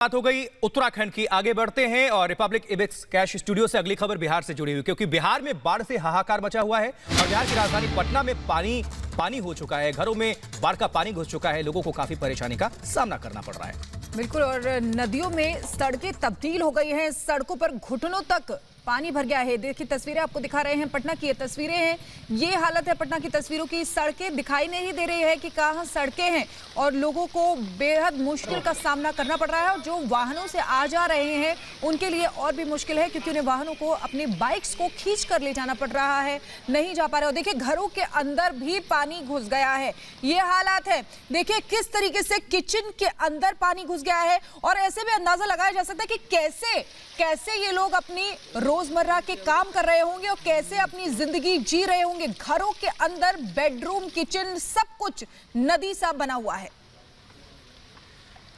बात हो गई उत्तराखंड की। आगे बढ़ते हैं और रिपब्लिक इबिक्स कैश स्टूडियो से अगली खबर बिहार से जुड़ी हुई, क्योंकि बिहार में बाढ़ से हाहाकार मचा हुआ है और बिहार की राजधानी पटना में पानी हो चुका है। घरों में बाढ़ का पानी घुस चुका है। लोगों को काफी परेशानी का सामना करना पड़ रहा है। बिल्कुल, और नदियों में सड़कें तब्दील हो गई हैं। सड़कों पर घुटनों तक पानी भर गया है। देखिए तस्वीरें आपको दिखा रहे हैं, पटना की ये तस्वीरें हैं। ये हालत है पटना की तस्वीरों की। सड़कें दिखाई नहीं दे रही है कि कहां सड़कें हैं और लोगों को बेहद मुश्किल का सामना करना पड़ रहा है। और जो वाहनों से आ जा रहे हैं उनके लिए और भी मुश्किल है, क्योंकि उन्हें वाहनों को अपनी बाइक्स को खींच कर ले जाना पड़ रहा है, नहीं जा पा रहे। और देखिए घरों के अंदर भी पानी घुस गया है। ये हालात है। देखिए किस तरीके से किचन के अंदर पानी घुस गया है। और ऐसे में अंदाजा लगाया जा सकता है कि कैसे ये लोग अपनी रोजमर्रा के काम कर रहे होंगे और कैसे अपनी जिंदगी जी रहे होंगे। घरों के अंदर बेडरूम, किचन, सब कुछ नदी सा बना हुआ है।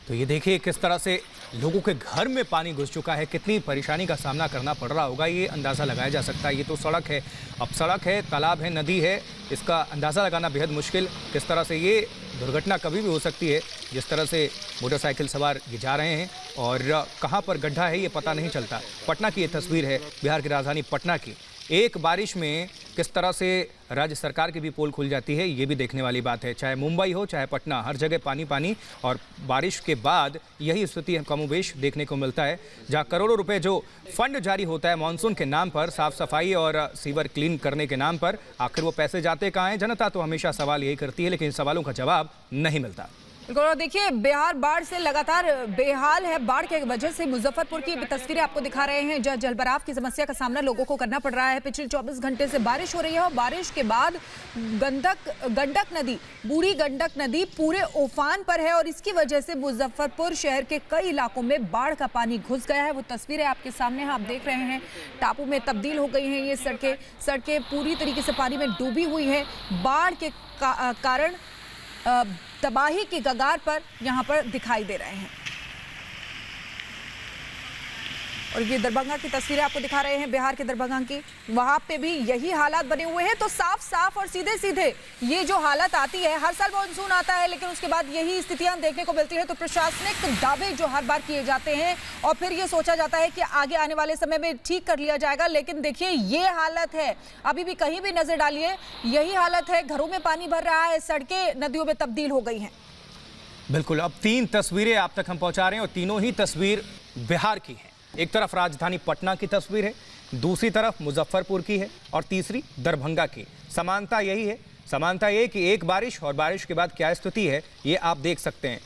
तो ये देखिए किस तरह से लोगों के घर में पानी घुस चुका है, कितनी परेशानी का सामना करना पड़ रहा होगा, ये अंदाज़ा लगाया जा सकता है। ये तो सड़क है, अब सड़क है, तालाब है, नदी है, इसका अंदाज़ा लगाना बेहद मुश्किल। किस तरह से ये दुर्घटना कभी भी हो सकती है। जिस तरह से मोटरसाइकिल सवार ये जा रहे हैं और कहाँ पर गड्ढा है ये पता नहीं चलता। पटना की ये तस्वीर है, बिहार की राजधानी पटना की। एक बारिश में किस तरह से राज्य सरकार की भी पोल खुल जाती है, ये भी देखने वाली बात है। चाहे मुंबई हो चाहे पटना, हर जगह पानी पानी। और बारिश के बाद यही स्थिति कमोबेश देखने को मिलता है, जहां करोड़ों रुपए जो फंड जारी होता है मानसून के नाम पर, साफ सफाई और सीवर क्लीन करने के नाम पर, आखिर वो पैसे जाते कहाँ हैं? जनता तो हमेशा सवाल यही करती है, लेकिन इन सवालों का जवाब नहीं मिलता। देखिए बिहार बाढ़ से लगातार बेहाल है। बाढ़ के वजह से मुजफ्फरपुर की तस्वीरें आपको दिखा रहे हैं, जहां जलभराव की समस्या का सामना लोगों को करना पड़ रहा है। पिछले 24 घंटे से बारिश हो रही है और बारिश के बाद गंडक नदी, बूढ़ी गंडक नदी पूरे उफान पर है और इसकी वजह से मुजफ्फरपुर शहर के कई इलाकों में बाढ़ का पानी घुस गया है। वो तस्वीरें आपके सामने हैं, आप देख रहे हैं। टापू में तब्दील हो गई हैं ये सड़कें पूरी तरीके से पानी में डूबी हुई है। बाढ़ के कारण तबाही की कगार पर यहां पर दिखाई दे रहे हैं। और ये दरभंगा की तस्वीरें आपको दिखा रहे हैं, बिहार के दरभंगा की। वहां पे भी यही हालात बने हुए हैं। तो साफ और सीधे ये जो हालत आती है, हर साल मानसून आता है लेकिन उसके बाद यही स्थितियां देखने को मिलती है। तो प्रशासनिक दावे जो हर बार किए जाते हैं और फिर ये सोचा जाता है कि आगे आने वाले समय में ठीक कर लिया जाएगा, लेकिन देखिए ये हालत है। अभी भी कहीं भी नजर डालिए यही हालत है। घरों में पानी भर रहा है, सड़कें नदियों में तब्दील हो गई हैं। बिल्कुल, अब 3 तस्वीरें आप तक हम पहुंचा रहे हैं और तीनों ही तस्वीर बिहार की हैं। एक तरफ राजधानी पटना की तस्वीर है, दूसरी तरफ मुजफ्फरपुर की है और तीसरी दरभंगा की। समानता यही है, समानता ये कि एक बारिश और बारिश के बाद क्या स्थिति है ये आप देख सकते हैं।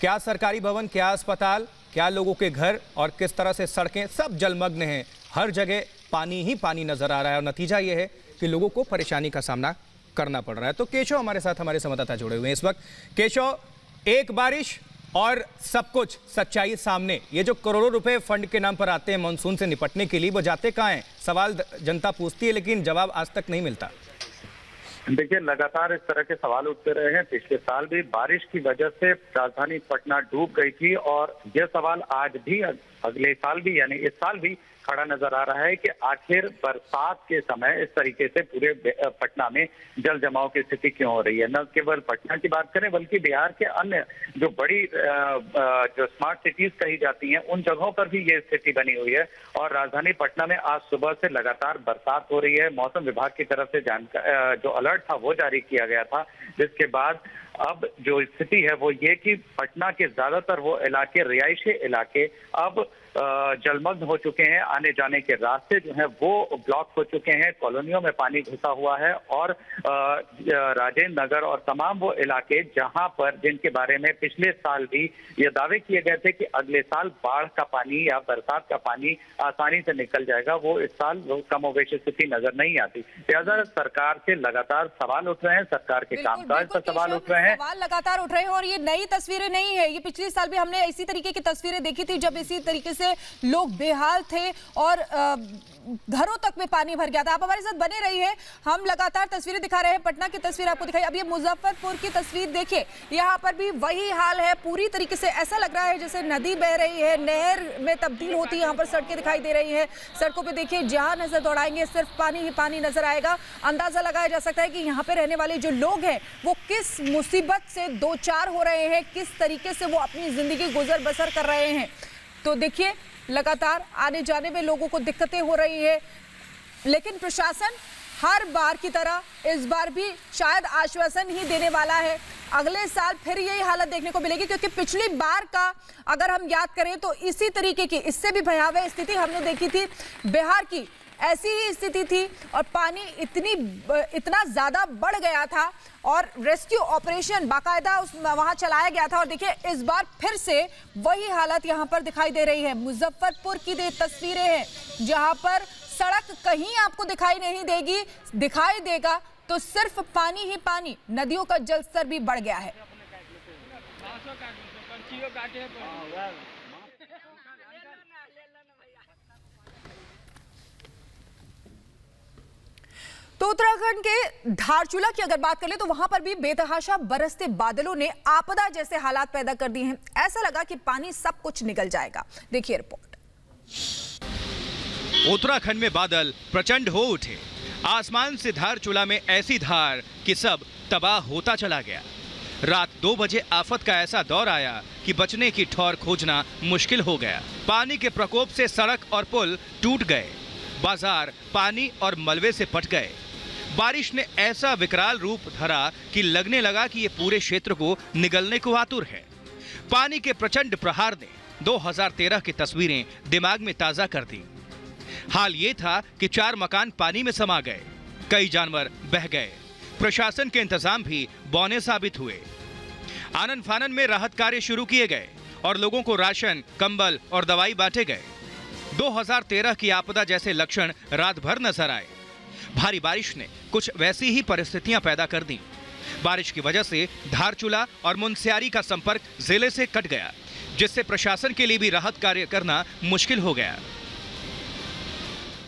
क्या सरकारी भवन, क्या अस्पताल, क्या लोगों के घर और किस तरह से सड़कें सब जलमग्न हैं। हर जगह पानी ही पानी नजर आ रहा है और नतीजा ये है कि लोगों को परेशानी का सामना करना पड़ रहा है। तो केशव हमारे साथ, हमारे संवाददाता जुड़े हुए हैं इस वक्त। केशव, एक बारिश और सब कुछ सच्चाई सामने। ये जो करोड़ों रुपए फंड के नाम पर आते हैं मानसून से निपटने के लिए, वो जाते कहाँ हैं? सवाल जनता पूछती है लेकिन जवाब आज तक नहीं मिलता। देखिए लगातार इस तरह के सवाल उठते रहे हैं। पिछले साल भी बारिश की वजह से राजधानी पटना डूब गई थी और यह सवाल आज भी, अगले साल भी, यानी इस साल भी खड़ा नजर आ रहा है कि आखिर बरसात के समय इस तरीके से पूरे पटना में जल जमाव की स्थिति क्यों हो रही है। न केवल पटना की बात करें बल्कि बिहार के अन्य जो बड़ी जो स्मार्ट सिटीज कही जाती हैं उन जगहों पर भी ये स्थिति बनी हुई है। और राजधानी पटना में आज सुबह से लगातार बरसात हो रही है। मौसम विभाग की तरफ से जो अलर्ट था वो जारी किया गया था, जिसके बाद अब जो स्थिति है वो ये कि पटना के ज्यादातर वो इलाके, रिहायशी इलाके अब जलमग्न हो चुके हैं। आने जाने के रास्ते जो हैं वो ब्लॉक हो चुके हैं, कॉलोनियों में पानी घुसा हुआ है। और राजेंद्र नगर और तमाम वो इलाके जहां पर, जिनके बारे में पिछले साल भी ये दावे किए गए थे कि अगले साल बाढ़ का पानी या बरसात का पानी आसानी से निकल जाएगा, वो इस साल कमोबेश स्थिति नजर नहीं आती। लिहाजा सरकार से लगातार सवाल उठ रहे हैं, सरकार के कामकाज पर सवाल उठ रहे हैं, सवाल लगातार उठ रहे हैं। और ये नई तस्वीरें नहीं है, ये पिछले साल भी हमने इसी तरीके की तस्वीरें देखी थी, जब इसी तरीके से लोग बेहाल थे और घरों तक में पानी भर गया था। आप हमारे साथ बने रहिए, हम लगातार तस्वीरें दिखा रहे हैं। पटना की तस्वीर आपको दिखाई, अब ये मुजफ्फरपुर की तस्वीर देखिए, यहाँ पर भी वही हाल है। पूरी तरीके से ऐसा लग रहा है जैसे नदी बह रही है, नहर में तब्दील होती है। यहाँ पर सड़कें दिखाई दे रही है, सड़कों पे देखिए जहाँ नजर दौड़ाएंगे सिर्फ पानी ही पानी नजर आएगा। अंदाजा लगाया जा सकता है कि यहाँ पे रहने वाले जो लोग हैं वो किस मुसीबत से दो चार हो रहे हैं, किस तरीके से वो अपनी जिंदगी गुजर बसर कर रहे हैं। तो देखिए लगातार आने जाने में लोगों को दिक्कतें हो रही है, लेकिन प्रशासन हर बार की तरह इस बार भी शायद आश्वासन ही देने वाला है। अगले साल फिर यही हालत देखने को मिलेगी, क्योंकि पिछली बार का अगर हम याद करें तो इसी तरीके की, इससे भी भयावह स्थिति हमने देखी थी। बिहार की ऐसी ही स्थिति थी और पानी इतना ज्यादा बढ़ गया था और रेस्क्यू ऑपरेशन बाकायदा वहां चलाया गया था। और देखिए इस बार फिर से वही हालत यहां पर दिखाई दे रही है। मुजफ्फरपुर की तस्वीरें हैं जहां पर सड़क कहीं आपको दिखाई नहीं देगी, दिखाई देगा तो सिर्फ पानी ही पानी। नदियों का जलस्तर भी बढ़ गया है। तो उत्तराखंड के धारचूला की अगर बात कर ले तो वहां पर भी बेतहाशा बरसते बादलों ने आपदा जैसे हालात पैदा कर दिए हैं। ऐसा लगा कि पानी सब कुछ निगल जाएगा। देखिए रिपोर्ट। उत्तराखंड में बादल प्रचंड हो उठे। आसमान से धारचूला में ऐसी धार कि सब तबाह होता चला गया। रात 2 बजे आफत का ऐसा दौर आया कि बचने की ठौर खोजना मुश्किल हो गया। पानी के प्रकोप से सड़क और पुल टूट गए, बाजार पानी और मलबे से पट गए। बारिश ने ऐसा विकराल रूप धरा कि लगने लगा कि ये पूरे क्षेत्र को निगलने को आतुर है। पानी के प्रचंड प्रहार ने 2013 की तस्वीरें दिमाग में ताजा कर दी। हाल ये था कि 4 मकान पानी में समा गए, कई जानवर बह गए। प्रशासन के इंतजाम भी बौने साबित हुए। आनन फानन में राहत कार्य शुरू किए गए और लोगों को राशन, कंबल और दवाई बांटे गए। 2013 की आपदा जैसे लक्षण रात भर नजर आए। भारी बारिश ने कुछ वैसी ही परिस्थितियां पैदा कर दी। बारिश की वजह से धारचूला और मुनस्यारी का संपर्क जिले से कट गया, जिससे प्रशासन के लिए भी राहत कार्य करना मुश्किल हो गया।